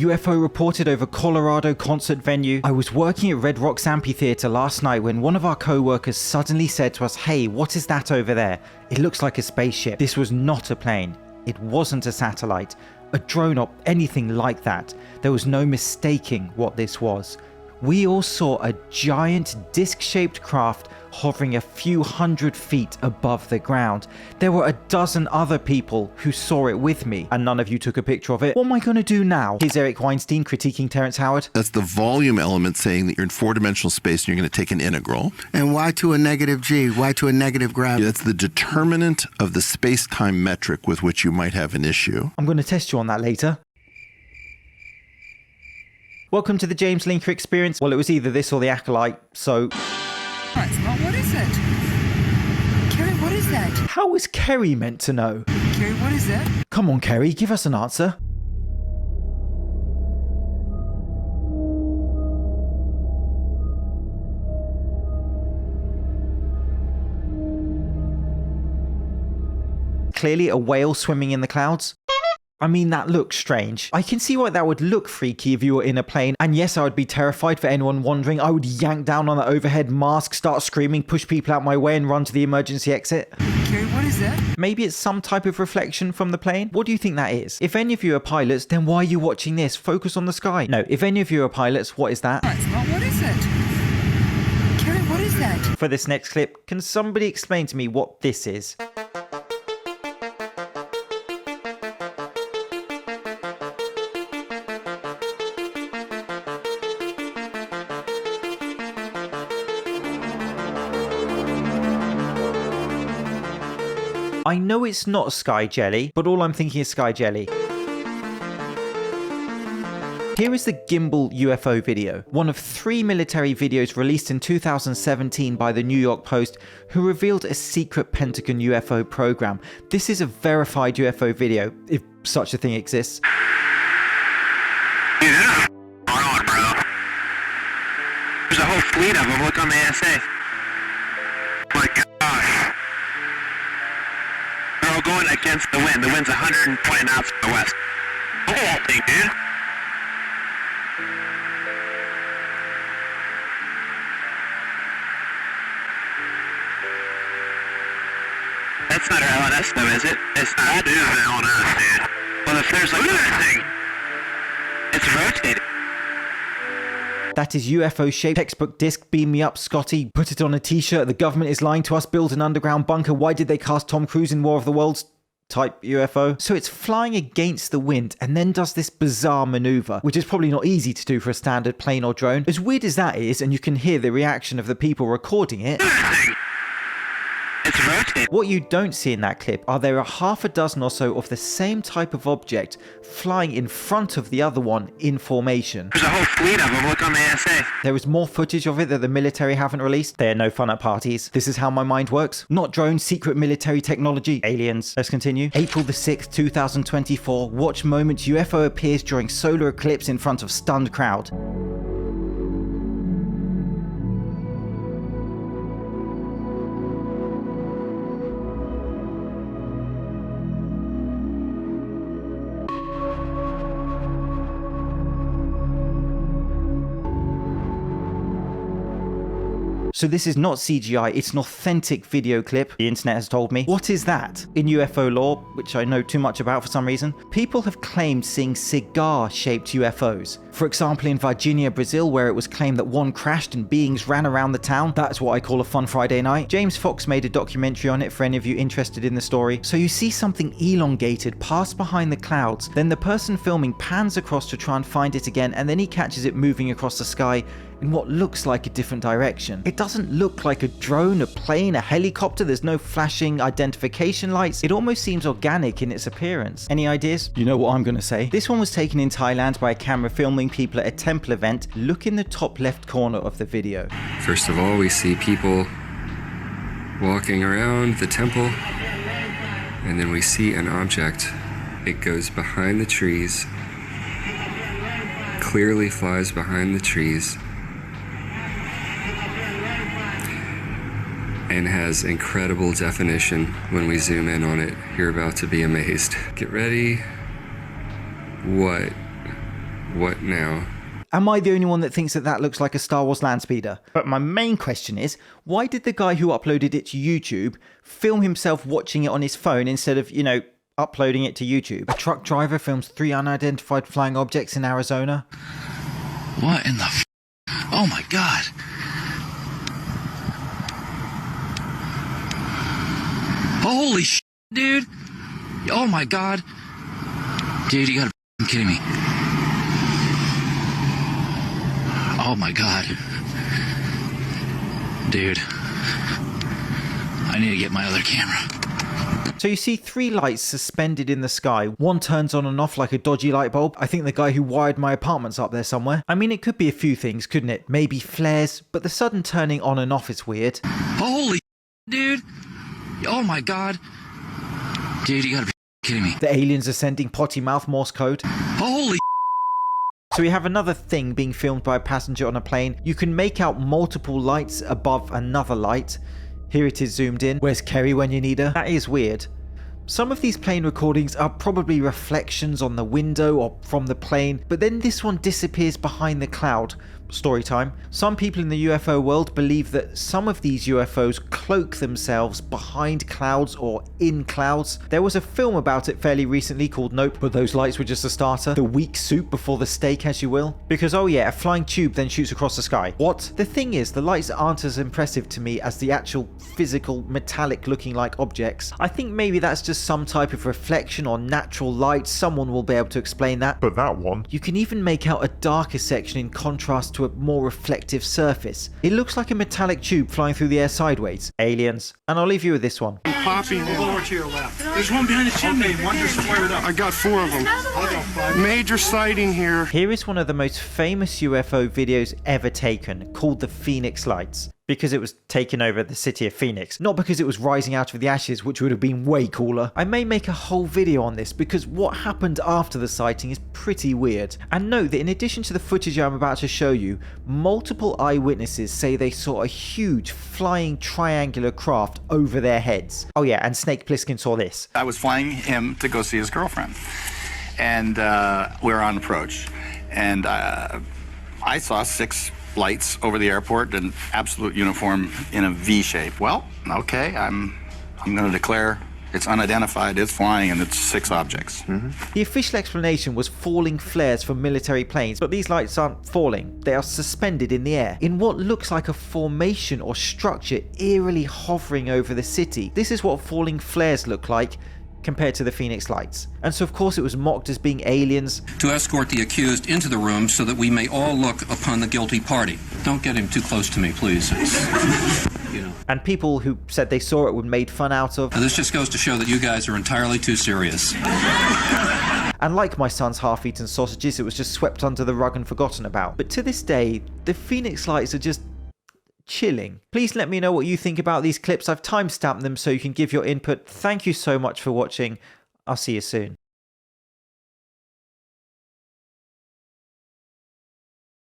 UFO reported over Colorado concert venue. I was working at Red Rocks Amphitheater last night when one of our co-workers suddenly said to us, "Hey, what is that over there? It looks like a spaceship." This was not a plane. It wasn't a satellite, a drone or anything like that. There was no mistaking what this was. We all saw a giant disc-shaped craft hovering a few hundred feet above the ground. There were a dozen other people who saw it with me, and none of you took a picture of it. What am I going to do now? Here's Eric Weinstein critiquing Terrence Howard. That's the volume element saying that you're in four-dimensional space and you're going to take an integral. And y to a negative g, y to a negative gravity. That's the determinant of the space-time metric with which you might have an issue. I'm going to test you on that later. Welcome to the James Linker Experience. Well, it was either this or the Acolyte, so... It's not. What is it? Kerry, what is that? How was Kerry meant to know? Kerry, what is that? Come on, Kerry, give us an answer. Clearly a whale swimming in the clouds. I mean, that looks strange. I can see why that would look freaky if you were in a plane. And yes, I would be terrified for anyone wondering. I would yank down on the overhead mask, start screaming, push people out my way and run to the emergency exit. Kerry, what is that? Maybe it's some type of reflection from the plane. What do you think that is? If any of you are pilots, then why are you watching this? Focus on the sky. No, if any of you are pilots, what is that? It's not. What is it? Kerry, what is that? For this next clip, can somebody explain to me what this is? I know it's not sky jelly, but all I'm thinking is sky jelly. Here is the Gimbal UFO video, one of 3 military videos released in 2017 by the New York Post, who revealed a secret Pentagon UFO program. This is a verified UFO video, if such a thing exists. Dude, this is on, bro. There's a whole fleet of them. Look on the ASA. My gosh. They're all going against the wind. The wind's 120 knots to the west. Look at that thing, dude. That's not our LNS though, is it? It's not. That is an LNS, dude. Well, if there's like another thing, it's rotating. That is UFO shaped textbook disc. Beam me up, Scotty. Put it on a t-shirt. The government is lying to us. Build an underground bunker. Why did they cast Tom Cruise in War of the Worlds? Type UFO. So it's flying against the wind and then does this bizarre maneuver, which is probably not easy to do for a standard plane or drone. As weird as that is, and you can hear the reaction of the people recording it, It's rotating. what you don't see in that clip are there are half a dozen or so of the same type of object flying in front of the other one in formation. There's a whole fleet of them. Look on the ASA. There is more footage of it that the military haven't released. They are no fun at parties. This is how my mind works. Not drones, secret military technology, aliens. Let's continue. April the 6th, 2024. Watch moment UFO appears during solar eclipse in front of stunned crowd. So this is not CGI, it's an authentic video clip, the internet has told me. What is that? In UFO lore, which I know too much about for some reason, people have claimed seeing cigar-shaped UFOs. For example, in Virginia, Brazil, where it was claimed that one crashed and beings ran around the town. That's what I call a fun Friday night. James Fox made a documentary on it for any of you interested in the story. So you see something elongated pass behind the clouds, then the person filming pans across to try and find it again, and then he catches it moving across the sky in what looks like a different direction. It doesn't look like a drone, a plane, a helicopter. There's no flashing identification lights. It almost seems organic in its appearance. Any ideas? You know what I'm gonna say. This one was taken in Thailand by a camera filming people at a temple event. Look in the top left corner of the video. First of all, we see people walking around the temple, and then we see an object. It goes behind the trees, clearly flies behind the trees, and has incredible definition. When we zoom in on it, you're about to be amazed. Get ready. What What now? Am I the only one that thinks that that looks like a Star Wars land speeder? But my main question is, why did the guy who uploaded it to YouTube film himself watching it on his phone instead of, you know, uploading it to YouTube? A truck driver films 3 unidentified flying objects in Arizona. What in the Oh my God. Holy dude. Oh my God. Dude, you gotta be kidding me. Oh my God. Dude. I need to get my other camera. So you see 3 lights suspended in the sky. One turns on and off like a dodgy light bulb. I think the guy who wired my apartment's up there somewhere. I mean, it could be a few things, couldn't it? Maybe flares, but the sudden turning on and off is weird. Holy dude. Oh my God. Dude, you gotta be kidding me. The aliens are sending potty mouth Morse code. Holy So we have another thing being filmed by a passenger on a plane. You can make out multiple lights above another light. Here it is zoomed in. Where's Kerry when you need her? That is weird. Some of these plane recordings are probably reflections on the window or from the plane, but then this one disappears behind the cloud. Story time. Some people in the UFO world believe that some of these UFOs cloak themselves behind clouds or in clouds. There was a film about it fairly recently called Nope, but those lights were just a starter. The weak soup before the steak, as you will. Because oh yeah, a flying tube then shoots across the sky. What? The thing is, the lights aren't as impressive to me as the actual physical metallic looking like objects. I think maybe that's just some type of reflection or natural light. Someone will be able to explain that. But that one. You can even make out a darker section in contrast to a more reflective surface. It looks like a metallic tube flying through the air sideways. Aliens. And I'll leave you with this one. Poppy, Over to your left. There's one behind the chimney. One just flared up. I got 4 of them. I got 5. Major sighting here. Here is one of the most famous UFO videos ever taken, called the Phoenix Lights. Because it was taking over the city of Phoenix, not because it was rising out of the ashes, which would have been way cooler. I may make a whole video on this because what happened after the sighting is pretty weird. And note that in addition to the footage I'm about to show you, multiple eyewitnesses say they saw a huge flying triangular craft over their heads. Oh yeah, and Snake Plissken saw this. I was flying him to go see his girlfriend, and we were on approach, and I saw 6 lights over the airport in absolute uniform in a V shape. Well, okay, I'm going to declare it's unidentified, it's flying, and it's 6 objects. The official explanation was falling flares from military planes, but these lights aren't falling, they are suspended in the air, in what looks like a formation or structure eerily hovering over the city. This is what falling flares look like compared to the Phoenix Lights. And so of course it was mocked as being aliens. To escort the accused into the room so that we may all look upon the guilty party. Don't get him too close to me, please. You know. And people who said they saw it were made fun out of. Now, this just goes to show that you guys are entirely too serious. And like my son's half-eaten sausages, it was just swept under the rug and forgotten about. But to this day, the Phoenix Lights are just chilling. Please let me know what you think about these clips. I've timestamped them so you can give your input. Thank you so much for watching. I'll see you soon.